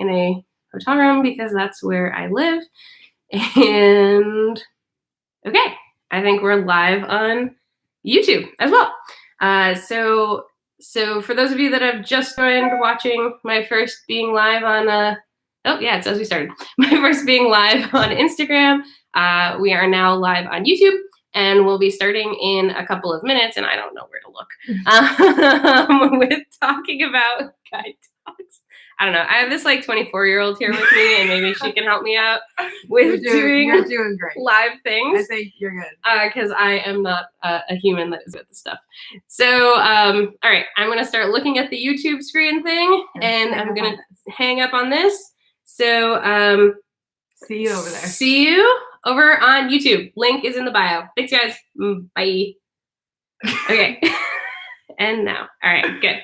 in a hotel room because that's where I live. And okay, I think we're live on YouTube as well. So for those of you that have just joined watching my first being live on, oh yeah, it says we started. My first being live on Instagram. We are now live on YouTube, and we'll be starting in a couple of minutes, and I don't know where to look, with talking about guide dogs. I don't know. I have this like 24-year-old here with me, and maybe she can help me out with you're doing great. Live things. I think you're good. Because I am not a human that is good at this stuff. So, all right, I'm going to start looking at the YouTube screen thing, and I'm going to hang up on this. So, see you over there. See you over on YouTube. Link is in the bio. Thanks, guys. Bye. Okay. And now. All right, good.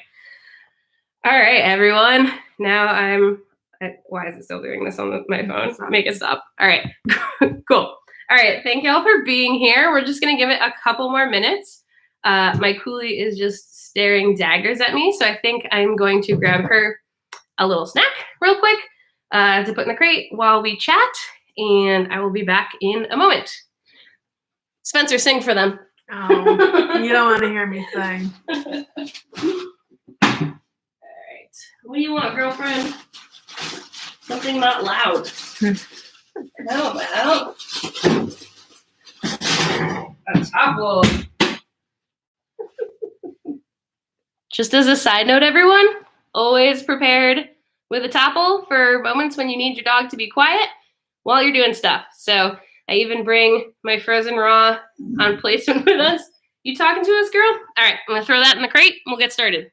All right, everyone. Now why is it still doing this on my phone? Make it stop. All right, cool. All right, thank y'all for being here. We're just gonna give it a couple more minutes. My Coolie is just staring daggers at me, so I think I'm going to grab her a little snack real quick to put in the crate while we chat, and I will be back in a moment. Spencer, sing for them. Oh, you don't want to hear me sing. What do you want, girlfriend? Something not loud. How about a topple? Just as a side note, everyone, always prepared with a topple for moments when you need your dog to be quiet while you're doing stuff. So I even bring my frozen raw on placement with us. You talking to us, girl? All right, I'm gonna throw that in the crate and we'll get started.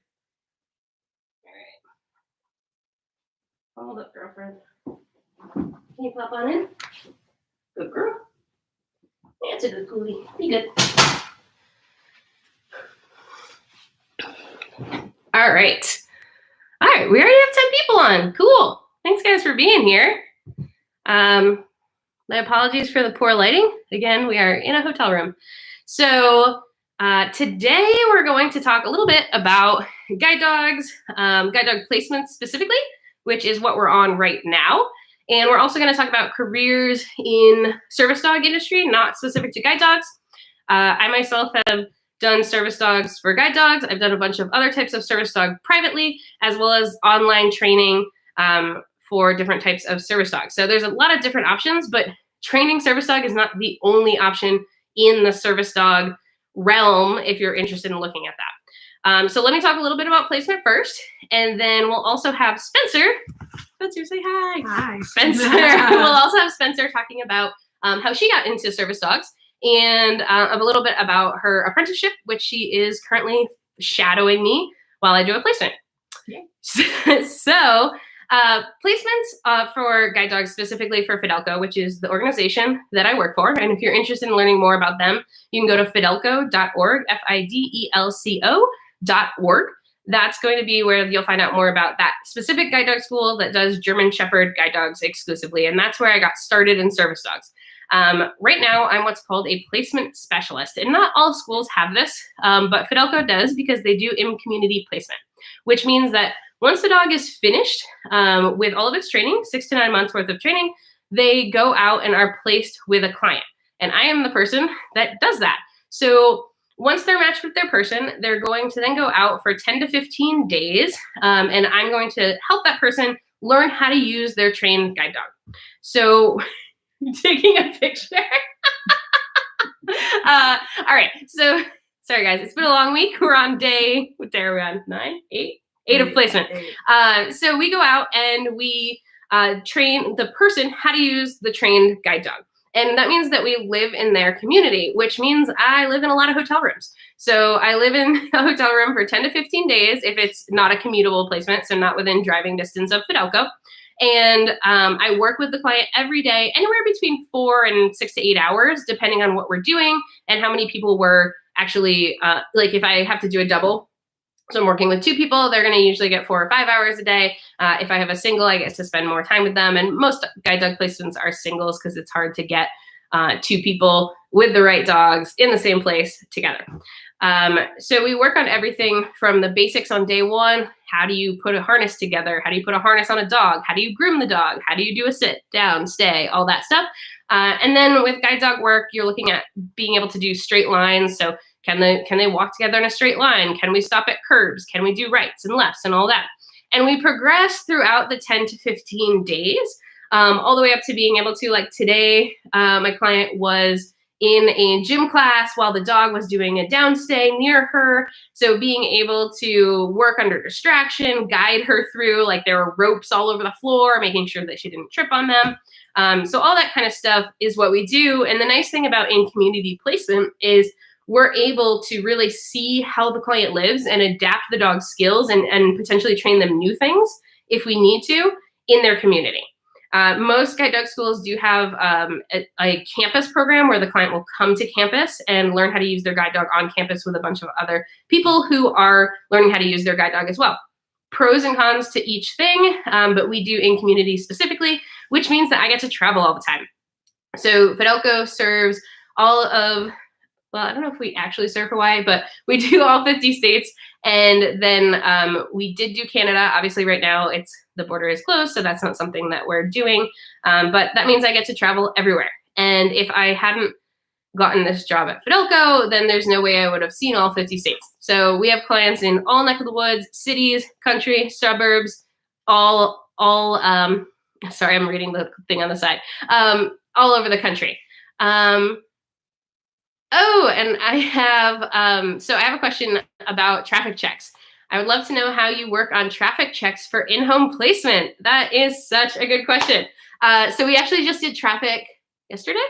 Hold up, girlfriend. Can you pop on in? Good girl. That's a good Coolie. Be good. All right. All right, we already have 10 people on. Cool. Thanks, guys, for being here. My apologies for the poor lighting. Again, we are in a hotel room. So today we're going to talk a little bit about guide dogs, guide dog placements specifically, which is what we're on right now. And we're also going to talk about careers in service dog industry, not specific to guide dogs. I myself have done service dogs for guide dogs. I've done a bunch of other types of service dog privately, as well as online training for different types of service dogs. So there's a lot of different options, but training service dog is not the only option in the service dog realm if you're interested in looking at that. So let me talk a little bit about placement first, and then we'll also have Spencer. Spencer, say hi. Hi. Spencer. We'll also have Spencer talking about how she got into service dogs and a little bit about her apprenticeship, which she is currently shadowing me while I do a placement. Yeah. So placements for guide dogs, specifically for Fidelco, which is the organization that I work for. And if you're interested in learning more about them, you can go to fidelco.org, fidelco.org. That's going to be where you'll find out more about that specific guide dog school that does German Shepherd guide dogs exclusively. And that's where I got started in service dogs. Right now, I'm what's called a placement specialist. And not all schools have this, but Fidelco does because they do in-community placement, which means that once the dog is finished with all of its training, 6 to 9 months worth of training, they go out and are placed with a client. And I am the person that does that. So once they're matched with their person, they're going to then go out for 10 to 15 days, and I'm going to help that person learn how to use their trained guide dog. So taking a picture. All right, so sorry guys, it's been a long week. We're on day, what day are we on? 9, 8? 8 of placement. So we go out and we train the person how to use the trained guide dog. And that means that we live in their community, which means I live in a lot of hotel rooms. So I live in a hotel room for 10 to 15 days if it's not a commutable placement, so not within driving distance of Fidelco. And I work with the client every day, anywhere between 4 and 6 to 8 hours, depending on what we're doing and how many people we're actually, like if I have to do a double, so I'm working with 2 people, they're going to usually get 4 or 5 hours a day. If I have a single, I get to spend more time with them. And most guide dog placements are singles because it's hard to get 2 people with the right dogs in the same place together. So we work on everything from the basics on day one. How do you put a harness together? How do you put a harness on a dog? How do you groom the dog? How do you do a sit, down, stay, all that stuff. And then with guide dog work, you're looking at being able to do straight lines. So can they walk together in a straight line? Can we stop at curbs? Can we do rights and lefts and all that? And we progress throughout the 10 to 15 days, all the way up to being able to, like today, my client was in a gym class while the dog was doing a downstay near her. So being able to work under distraction, guide her through, like there were ropes all over the floor, making sure that she didn't trip on them. So all that kind of stuff is what we do. And the nice thing about in-community placement is we're able to really see how the client lives and adapt the dog's skills and potentially train them new things if we need to in their community. Most guide dog schools do have a campus program where the client will come to campus and learn how to use their guide dog on campus with a bunch of other people who are learning how to use their guide dog as well. Pros and cons to each thing, but we do in community specifically, which means that I get to travel all the time. So Fidelco serves all of, well, I don't know if we actually serve Hawaii, but we do all 50 states. And then we did do Canada. Obviously right now the border is closed, so that's not something that we're doing. But that means I get to travel everywhere. And if I hadn't gotten this job at Fidelco, then there's no way I would have seen all 50 states. So we have clients in all neck of the woods, cities, country, suburbs, all sorry, I'm reading the thing on the side, all over the country. Oh, and I have, so I have a question about traffic checks. I would love to know how you work on traffic checks for in-home placement. That is such a good question. So we actually just did traffic yesterday?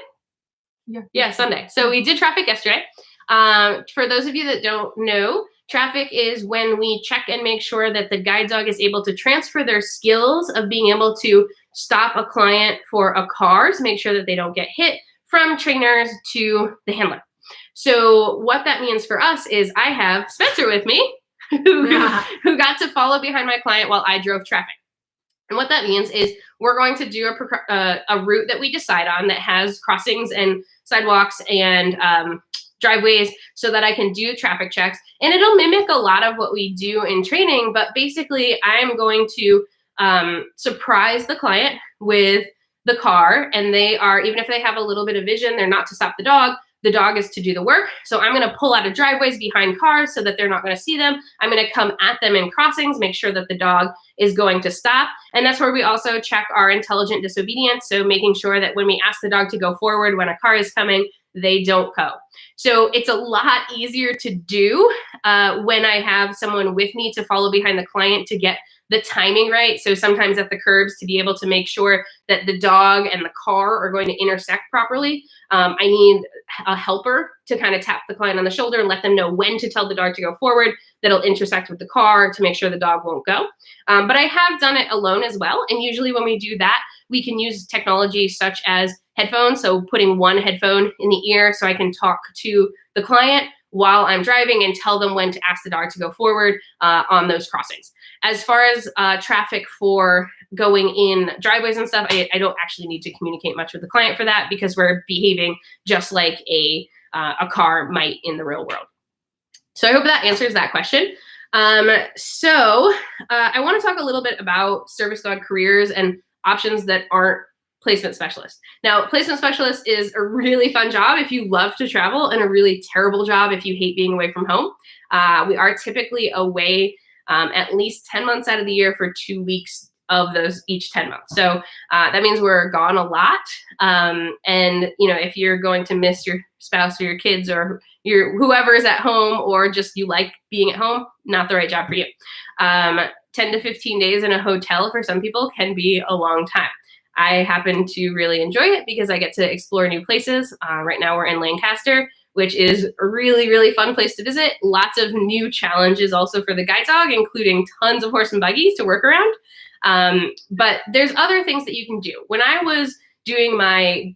Yeah, Sunday. So we did traffic yesterday. For those of you that don't know, traffic is when we check and make sure that the guide dog is able to transfer their skills of being able to stop a client for a car to make sure that they don't get hit from trainers to the handler. So what that means for us is I have Spencer with me who got to follow behind my client while I drove traffic. And what that means is we're going to do a route that we decide on that has crossings and sidewalks and driveways so that I can do traffic checks. And it'll mimic a lot of what we do in training, but basically I'm going to surprise the client with the car, and they are, even if they have a little bit of vision, they're not to stop the dog is to do the work. So I'm going to pull out of driveways behind cars so that they're not going to see them. I'm going to come at them in crossings, make sure that the dog is going to stop. And that's where we also check our intelligent disobedience. So making sure that when we ask the dog to go forward when a car is coming, they don't go. So it's a lot easier to do when I have someone with me to follow behind the client to get the timing right. So sometimes at the curbs to be able to make sure that the dog and the car are going to intersect properly. I need a helper to kind of tap the client on the shoulder and let them know when to tell the dog to go forward, that'll intersect with the car to make sure the dog won't go. But I have done it alone as well. And usually when we do that, we can use technology such as headphones. So putting one headphone in the ear so I can talk to the client while I'm driving and tell them when to ask the dog to go forward on those crossings. As far as traffic for going in driveways and stuff, I don't actually need to communicate much with the client for that because we're behaving just like a car might in the real world. So I hope that answers that question. So I want to talk a little bit about service dog careers and options that aren't placement specialist. Now, placement specialist is a really fun job if you love to travel and a really terrible job if you hate being away from home. We are typically away at least 10 months out of the year for 2 weeks of those each 10 months. So that means we're gone a lot. And you know, if you're going to miss your spouse or your kids or your whoever is at home, or just you like being at home, not the right job for you. 10 to 15 days in a hotel for some people can be a long time. I happen to really enjoy it because I get to explore new places. Right now we're in Lancaster, which is a really, really fun place to visit. Lots of new challenges also for the guide dog, including tons of horse and buggies to work around. But there's other things that you can do. When I was doing my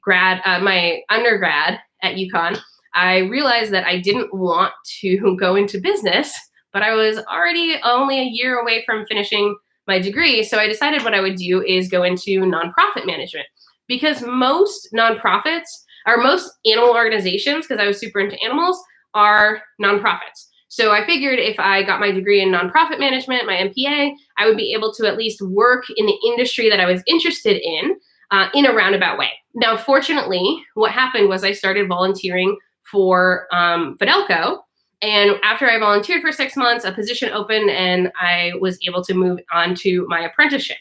undergrad at UConn, I realized that I didn't want to go into business, but I was already only a year away from finishing my degree. So I decided what I would do is go into nonprofit management, because most nonprofits or most animal organizations, because I was super into animals, are nonprofits. So I figured if I got my degree in nonprofit management, my MPA, I would be able to at least work in the industry that I was interested in a roundabout way. Now, fortunately, what happened was I started volunteering for Fidelco. And after I volunteered for 6 months, a position opened and I was able to move on to my apprenticeship.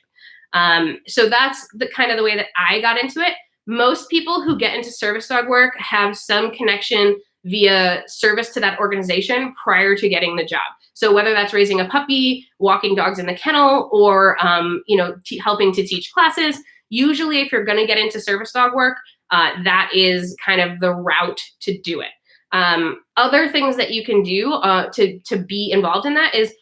So that's the kind of the way that I got into it. Most people who get into service dog work have some connection via service to that organization prior to getting the job. So whether that's raising a puppy, walking dogs in the kennel, or helping to teach classes, usually if you're going to get into service dog work, that is kind of the route to do it. Other things that you can do to be involved in that is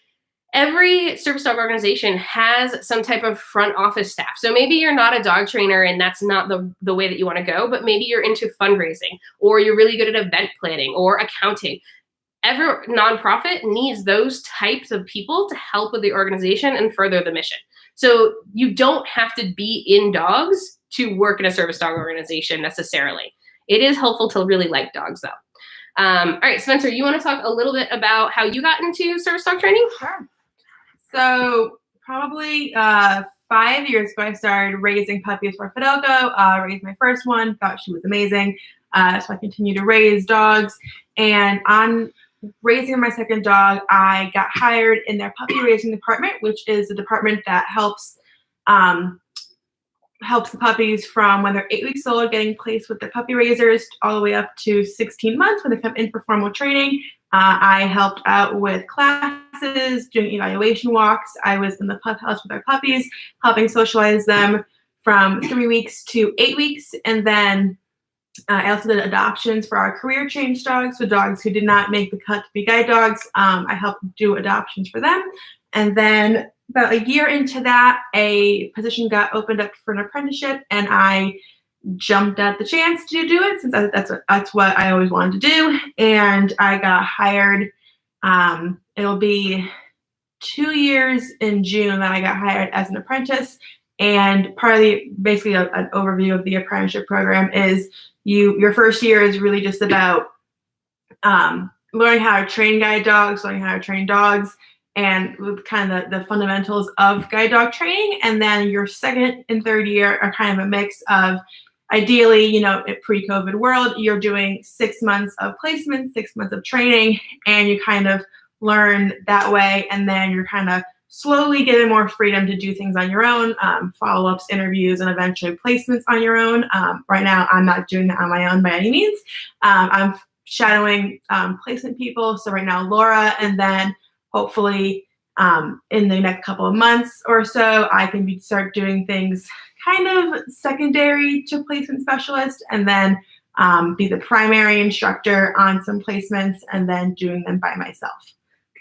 every service dog organization has some type of front office staff. So maybe you're not a dog trainer and that's not the way that you want to go, but maybe you're into fundraising or you're really good at event planning or accounting. Every nonprofit needs those types of people to help with the organization and further the mission. So you don't have to be in dogs to work in a service dog organization necessarily. It is helpful to really like dogs though. All right, Spencer, you want to talk a little bit about how you got into service dog training? Sure. So probably 5 years ago, I started raising puppies for Fidelco. Raised my first one, thought she was amazing. So I continued to raise dogs. And on raising my second dog, I got hired in their puppy raising department, which is the department that helps the puppies from when they're 8 weeks old, getting placed with their puppy raisers, all the way up to 16 months when they come in for formal training. I helped out with classes, doing evaluation walks. I was in the pup house with our puppies, helping socialize them from 3 weeks to 8 weeks. And then I also did adoptions for our career change dogs, so dogs who did not make the cut to be guide dogs. I helped do adoptions for them. And then about a year into that, a position got opened up for an apprenticeship, and I jumped at the chance to do it since that's what I always wanted to do. And I got hired. It'll be 2 years in June that I got hired as an apprentice. And part of basically an overview of the apprenticeship program is your first year is really just about learning how to train guide dogs, learning how to train dogs, and with kind of the fundamentals of guide dog training. And then your second and third year are kind of a mix of, ideally, in pre-COVID world, you're doing 6 months of placement, 6 months of training, and you kind of learn that way. And then you're kind of slowly given more freedom to do things on your own, follow-ups, interviews, and eventually placements on your own. Right now, I'm not doing that on my own by any means. I'm shadowing placement people. So right now, Laura, and then hopefully in the next couple of months or so, I can start doing things kind of secondary to placement specialist, and then be the primary instructor on some placements, and then doing them by myself.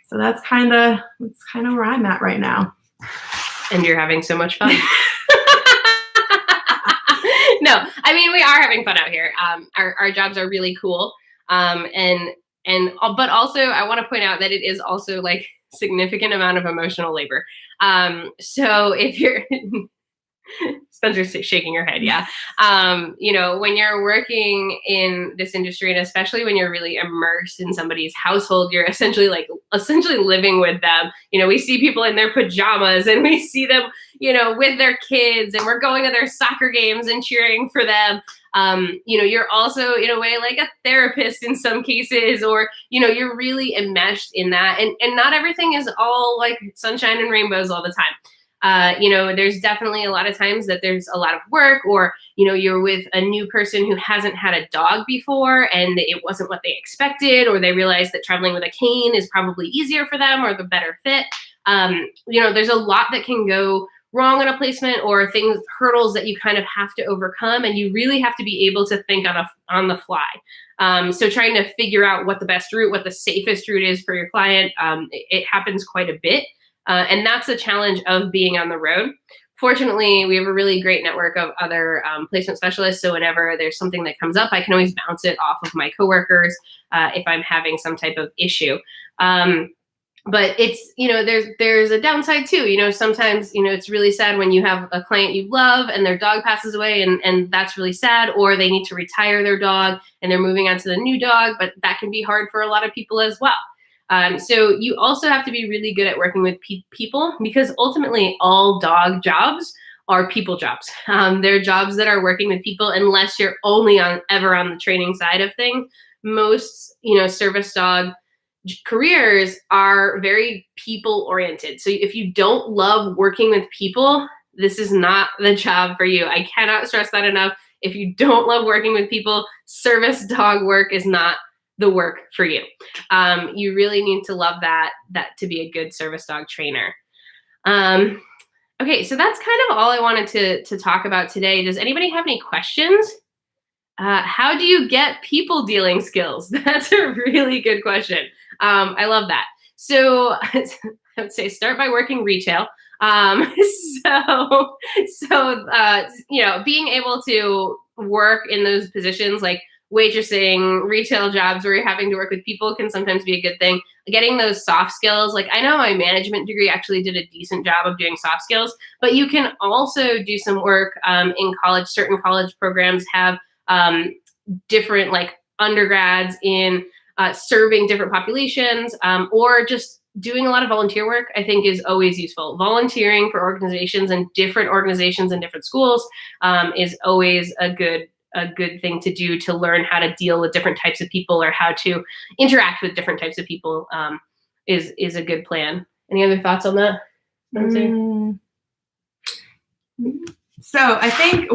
So that's kind of where I'm at right now. And you're having so much fun. No, I mean, we are having fun out here. Our jobs are really cool. But also I want to point out that it is also like significant amount of emotional labor. So if you're Spencer's shaking her head. Yeah. When you're working in this industry, and especially when you're really immersed in somebody's household, you're essentially living with them. We see people in their pajamas and we see them, with their kids, and we're going to their soccer games and cheering for them. You're also in a way like a therapist in some cases, or, you're really enmeshed in that. And not everything is all like sunshine and rainbows all the time. There's definitely a lot of times that there's a lot of work, or, you're with a new person who hasn't had a dog before and it wasn't what they expected, or they realize that traveling with a cane is probably easier for them or the better fit. There's a lot that can go wrong on a placement, or hurdles that you kind of have to overcome, and you really have to be able to think on the fly. So trying to figure out what the best route, what the safest route is for your client, it happens quite a bit. And that's the challenge of being on the road. Fortunately, we have a really great network of other placement specialists. So whenever there's something that comes up, I can always bounce it off of my coworkers if I'm having some type of issue. but it's, there's a downside too. Sometimes, it's really sad when you have a client you love and their dog passes away, and that's really sad, or they need to retire their dog and they're moving on to the new dog, but that can be hard for a lot of people as well. So you also have to be really good at working with people, because ultimately all dog jobs are people jobs. They're jobs that are working with people, unless you're only ever on the training side of things. Most, service dog careers are very people oriented. So if you don't love working with people, this is not the job for you. I cannot stress that enough. If you don't love working with people, service dog work is not the work for you. You really need to love that to be a good service dog trainer. Okay, so that's kind of all I wanted to talk about today. Does anybody have any questions? How do you get people dealing skills? That's a really good question. I love that. So I would say start by working retail. Being able to work in those positions like waitressing, retail jobs where you're having to work with people can sometimes be a good thing. Getting those soft skills, like I know my management degree actually did a decent job of doing soft skills, but you can also do some work in college. Certain college programs have different like undergrads in serving different populations, or just doing a lot of volunteer work, I think is always useful. Volunteering for organizations and different schools is always a good thing to do, to learn how to deal with different types of people or how to interact with different types of people is a good plan. Any other thoughts on that? So I think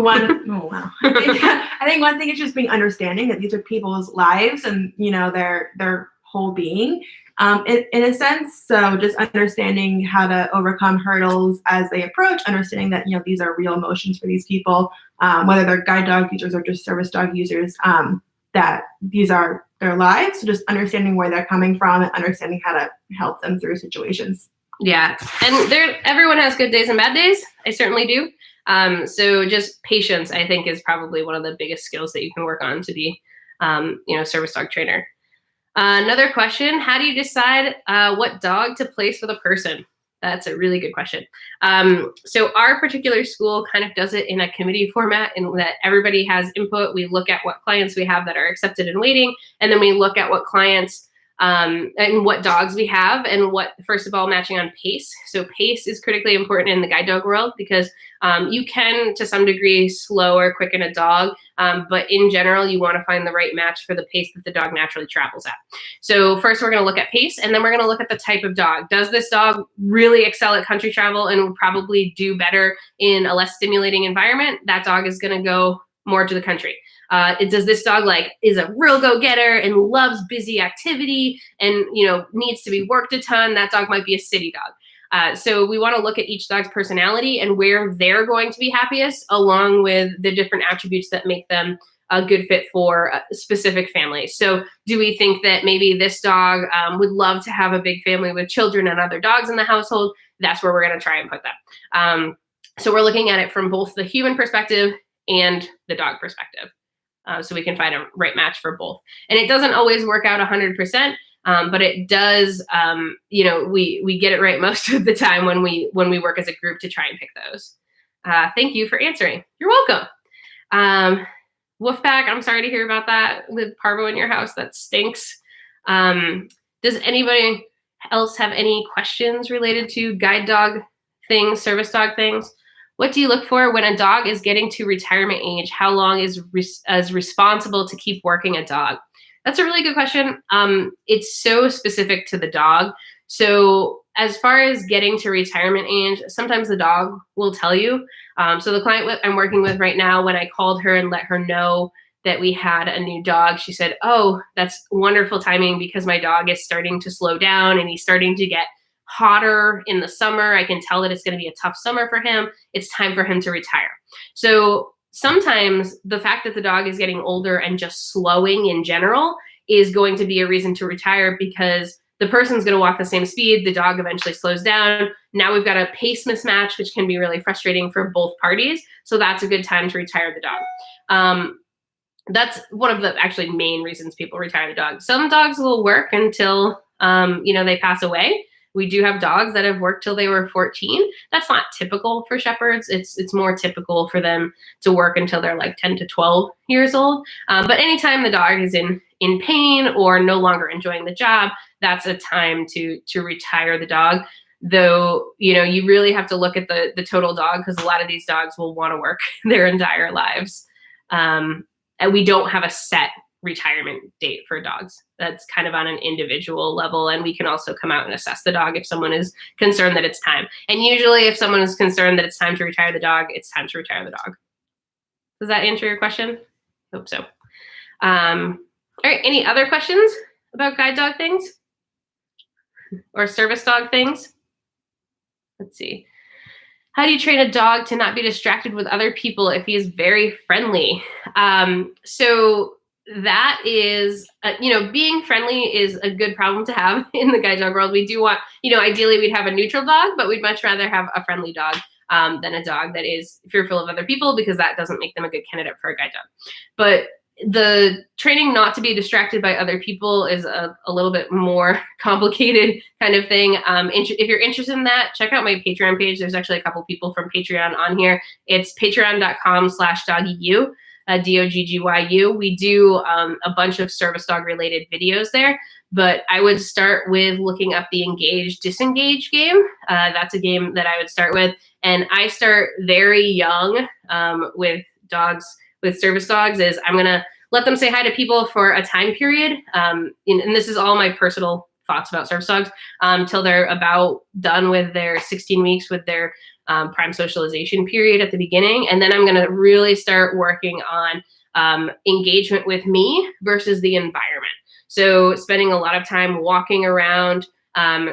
I think one thing is just being understanding that these are people's lives and their whole being, in a sense. So just understanding how to overcome hurdles as they approach, understanding that these are real emotions for these people, whether they're guide dog users or just service dog users, that these are their lives. So just understanding where they're coming from and understanding how to help them through situations. Yeah, and everyone has good days and bad days. I certainly do. So just patience, I think, is probably one of the biggest skills that you can work on to be, service dog trainer. Another question, how do you decide what dog to place with a person? That's a really good question. So our particular school kind of does it in a committee format, in that everybody has input. We look at what clients we have that are accepted and waiting, and then we look at what clients and what dogs we have, and first of all, matching on pace. So pace is critically important in the guide dog world, because you can, to some degree, slow or quicken a dog, but in general, you want to find the right match for the pace that the dog naturally travels at. So first, we're going to look at pace, and then we're going to look at the type of dog. Does this dog really excel at country travel and would probably do better in a less stimulating environment? That dog is going to go more to the country. Does this dog is a real go-getter and loves busy activity and needs to be worked a ton? That dog might be a city dog. So we want to look at each dog's personality and where they're going to be happiest, along with the different attributes that make them a good fit for specific families. So do we think that maybe this dog would love to have a big family with children and other dogs in the household? That's where we're going to try and put that. So we're looking at it from both the human perspective and the dog perspective. So we can find a right match for both. And it doesn't always work out 100%, but it does, we get it right most of the time when we work as a group to try and pick those. Thank you for answering. You're welcome. Wolfpack, I'm sorry to hear about that with parvo in your house. That stinks. Does anybody else have any questions related to guide dog things, service dog things? What do you look for when a dog is getting to retirement age? How long is responsible to keep working a dog? That's a really good question. It's so specific to the dog. So as far as getting to retirement age, sometimes the dog will tell you. So the client I'm working with right now, when I called her and let her know that we had a new dog, she said, "Oh, that's wonderful timing because my dog is starting to slow down and he's starting to get hotter in the summer. I can tell that it's going to be a tough summer for him. It's time for him to retire." So sometimes the fact that the dog is getting older and just slowing in general is going to be a reason to retire, because the person's going to walk the same speed. The dog eventually slows down. Now we've got a pace mismatch, which can be really frustrating for both parties. So that's a good time to retire the dog. That's one of the actually main reasons people retire the dog. Some dogs will work until, they pass away. We do have dogs that have worked till they were 14. That's not typical for shepherds. It's more typical for them to work until they're like 10 to 12 years old. But anytime the dog is in pain or no longer enjoying the job, that's a time to retire the dog. Though, you really have to look at the total dog, because a lot of these dogs will want to work their entire lives. And we don't have a set retirement date for dogs. That's kind of on an individual level. And we can also come out and assess the dog if someone is concerned that it's time. And usually if someone is concerned that it's time to retire the dog, it's time to retire the dog. Does that answer your question? Hope so. All right, any other questions about guide dog things or service dog things? Let's see. How do you train a dog to not be distracted with other people if he is very friendly? So that is, being friendly is a good problem to have in the guide dog world. We do want, ideally we'd have a neutral dog, but we'd much rather have a friendly dog than a dog that is fearful of other people, because that doesn't make them a good candidate for a guide dog. But the training not to be distracted by other people is a little bit more complicated kind of thing. If you're interested in that, check out my Patreon page. There's actually a couple people from Patreon on here. It's patreon.com/doggyu, DOGGYU. We do a bunch of service dog related videos there, but I would start with looking up the engage disengage game. That's a game that I would start with. And I start very young with dogs. With service dogs is I'm going to let them say hi to people for a time period. And this is all my personal thoughts about service dogs till they're about done with their 16 weeks with their prime socialization period at the beginning. And then I'm going to really start working on engagement with me versus the environment. So spending a lot of time walking around,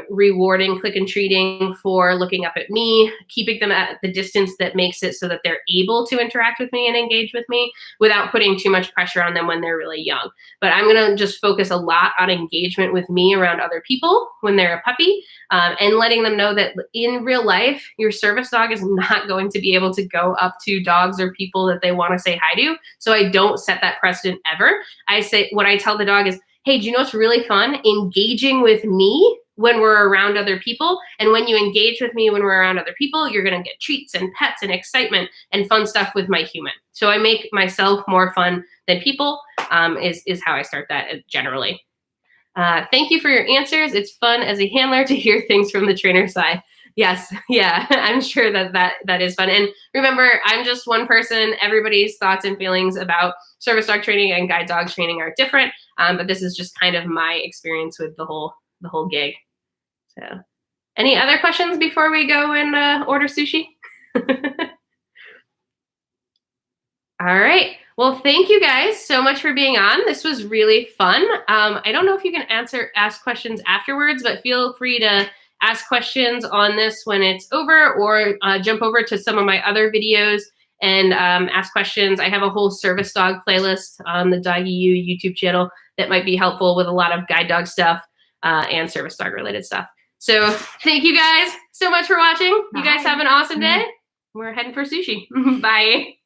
rewarding, click and treating for looking up at me, keeping them at the distance that makes it so that they're able to interact with me and engage with me without putting too much pressure on them when they're really young. But I'm going to just focus a lot on engagement with me around other people when they're a puppy, and letting them know that in real life, your service dog is not going to be able to go up to dogs or people that they want to say hi to. So I don't set that precedent ever. What I tell the dog is, hey, do you know what's really fun? Engaging with me when we're around other people. And when you engage with me when we're around other people, you're going to get treats and pets and excitement and fun stuff with my human. So I make myself more fun than people, is how I start that generally. Thank you for your answers. It's fun as a handler to hear things from the trainer side. Yes, yeah, I'm sure that is fun. And remember, I'm just one person. Everybody's thoughts and feelings about service dog training and guide dog training are different. But this is just kind of my experience with the whole gig. So, any other questions before we go and order sushi? All right. Well, thank you guys so much for being on. This was really fun. I don't know if you can ask questions afterwards, but feel free to ask questions on this when it's over, or jump over to some of my other videos and ask questions. I have a whole service dog playlist on the DoggieU YouTube channel that might be helpful with a lot of guide dog stuff and service dog related stuff. So thank you guys so much for watching. You guys have an awesome day. We're heading for sushi. Bye.